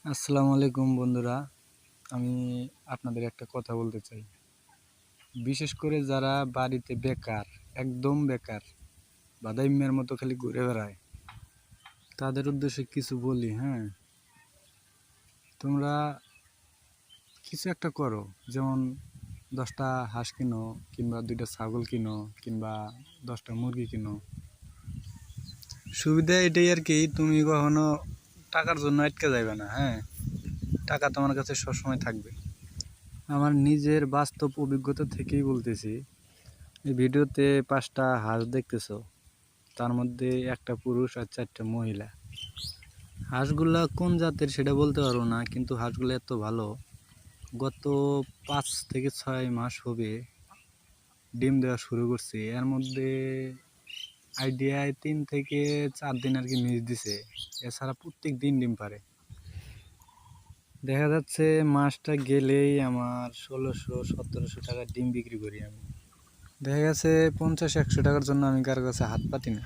আসসালামু আলাইকুম বন্ধুরা। আমি আপনাদের একটা কথা বলতে চাই। বিশেষ করে যারা বাড়িতে বেকার, একদম বেকার, বাদাইম্যার মতো খালি ঘুরে বেড়ায়, তাদের উদ্দেশ্যে কিছু বলি। হ্যাঁ, তোমরা কিছু একটা করো, যেমন 10টা হাঁস কিনো, কিংবা 2টা ছাগল কিনো, কিংবা 10টা মুরগি কিনো। সুবিধা এটাই আর কি, তুমি কখনো টাকার জন্য আটকে যাবে না। হ্যাঁ, টাকা তোমার কাছে সবসময় থাকবে। আমার নিজের বাস্তব অভিজ্ঞতা থেকেই বলতেছি। এই ভিডিওতে 5টা হাঁস দেখতেছো, তার মধ্যে একটা পুরুষ আর 4টা মহিলা। হাঁসগুলা কোন জাতের সেটা বলতে পারবো না, কিন্তু হাঁসগুলো এত ভালো, গত 5 থেকে 6 মাস হবে ডিম দেওয়া শুরু করছে। এর মধ্যে আইডিয়ায় 3 থেকে 4 দিন আর কি মিস দিছে, এছাড়া প্রত্যেক দিন ডিম পারে। দেখা যাচ্ছে মাসটা গেলেই আমার 1600-1700 টাকার ডিম বিক্রি করি আমি। দেখা গেছে 50-100 টাকার জন্য আমি কারো কাছে হাত পাতি না।